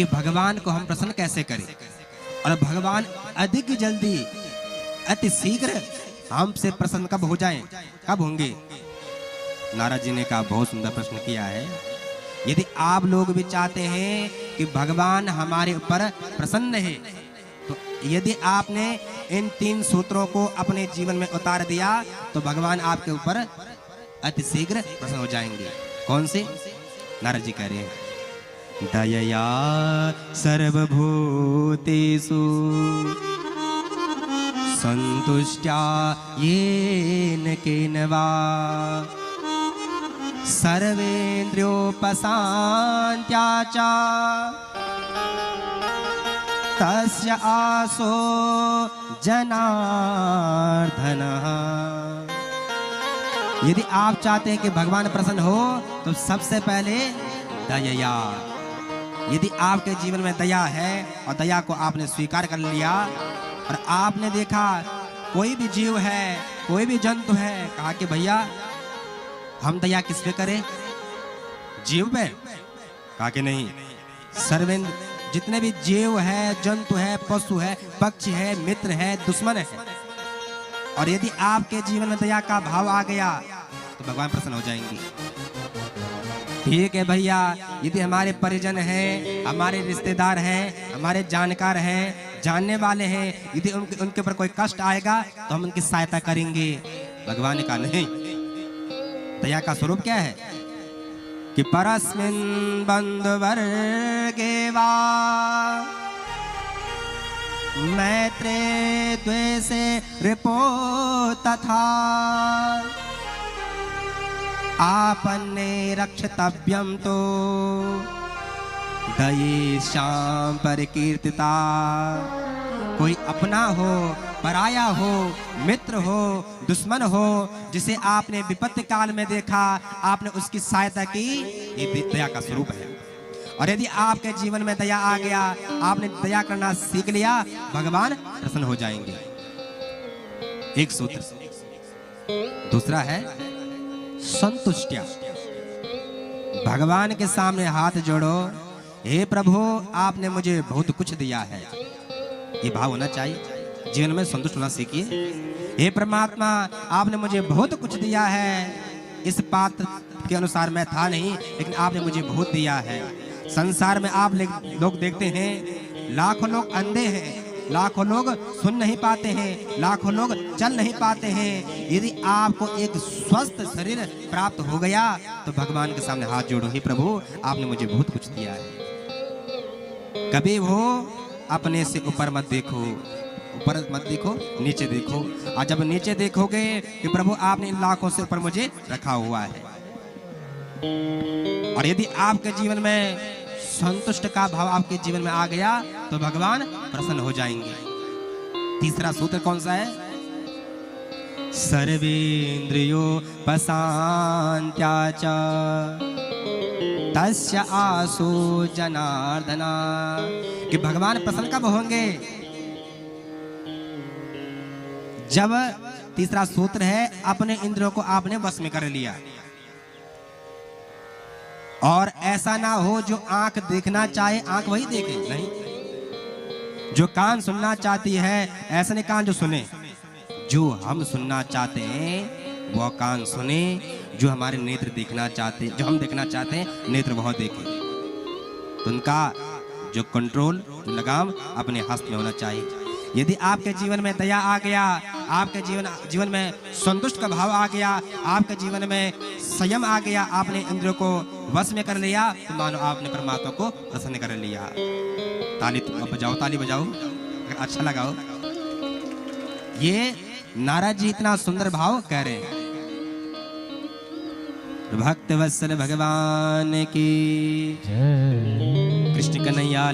कि भगवान को हम प्रसन्न कैसे करें और भगवान अधिक जल्दी अति शीघ्र हमसे प्रसन्न कब हो जाएं, कब होंगे। नारद जी ने कहा बहुत सुंदर प्रश्न किया है। यदि आप लोग भी चाहते हैं कि भगवान हमारे ऊपर प्रसन्न है तो यदि आपने इन 3 सूत्रों को अपने जीवन में उतार दिया तो भगवान आपके ऊपर अति शीघ्र प्रसन्न हो जाएंगे। कौन से? नारद जी कह रहे हैं दयया सर्वभूतेषु संतुष्ट्या येन केन वा सर्वेन्द्रियोपशान्त्या च तस्य आसो जनार्दनः। यदि आप चाहते हैं कि भगवान प्रसन्न हो तो सबसे पहले दया। यदि आपके जीवन में दया है और दया को आपने स्वीकार कर लिया और आपने देखा कोई भी जीव है, कोई भी जंतु है, कहा कि भैया हम दया किस पे करें? जीव पे? कहा कि नहीं, सर्वेंद्र जितने भी जीव है, जंतु है, पशु है, पक्षी है, मित्र है, दुश्मन है, और यदि आपके जीवन में दया का भाव आ गया तो भगवान प्रसन्न हो जाएंगे। ठीक है भैया, यदि हमारे परिजन हैं, हमारे रिश्तेदार हैं, हमारे जानकार हैं, जानने वाले हैं, यदि उनके ऊपर कोई कष्ट आएगा तो हम उनकी सहायता करेंगे। भगवान ने कहा नहीं, दया का स्वरूप क्या है कि परस्मिन् बंधुवर्गे वा मैत्रे द्वेषे रिपो तथा आपन्ने रक्षतव्यं तो दयेशां परिकीर्तिता। कोई अपना हो, पराया हो, मित्र हो, दुश्मन हो, जिसे आपने विपत्ति काल में देखा, आपने उसकी सहायता की, ये दया का स्वरूप है। और यदि आपके जीवन में दया आ गया, आपने दया करना सीख लिया, भगवान प्रसन्न हो जाएंगे। एक सूत्र। दूसरा है संतुष्टिया। भगवान के सामने हाथ जोड़ो, हे प्रभु आपने मुझे बहुत कुछ दिया है, ये भाव होना चाहिए। जीवन में संतुष्ट होना सीखिए। हे परमात्मा आपने मुझे बहुत कुछ दिया है, इस पात्र के अनुसार मैं था नहीं, लेकिन आपने मुझे बहुत दिया है। संसार में आप लोग देखते हैं लाखों लोग अंधे हैं, लाखों लोग सुन नहीं पाते हैं, लाखों लोग चल नहीं पाते हैं। यदि आपको एक स्वस्थ शरीर प्राप्त हो गया तो भगवान के सामने हाथ जोड़ो, हे प्रभु आपने मुझे बहुत कुछ दिया है। कभी वो अपने से ऊपर मत देखो, ऊपर मत देखो, नीचे देखो। और जब नीचे देखोगे कि प्रभु आपने इन लाखों से ऊपर मुझे रखा हुआ है। और यदि आपके जीवन में संतुष्ट का भाव आपके जीवन में आ गया तो भगवान प्रसन्न हो जाएंगे। तीसरा सूत्र कौन सा है? सर्वेन्द्रियोपशान्त्या च तस्य आसो जनार्दना। कि भगवान प्रसन्न कब होंगे? जब तीसरा सूत्र है अपने इंद्रियों को आपने वश में कर लिया। और ऐसा ना हो जो आंख देखना चाहे आंख वही देखे, नहीं। जो कान सुनना चाहती है ऐसा नहीं कान जो सुने, जो हम सुनना चाहते हैं वो कान सुने, जो हमारे नेत्र देखना चाहते, जो हम देखना चाहते हैं नेत्र वह देखे। तो उनका जो कंट्रोल, लगाम अपने हस्त में होना चाहिए। यदि आपके जीवन में दया आ गया, आपके जीवन में संतुष्ट का भाव आ गया, आपके जीवन में संयम आ गया, आपने इंद्रियों को वश में कर लिया, तो मानो आपने परमात्मा को प्रसन्न कर लिया। ताली बजाओ, ताली बजाओ अगर अच्छा लगाओ। ये नारद जी इतना सुंदर भाव कह रहे हैं। भक्त वत्सल भगवान की कृष्ण कन्हैया।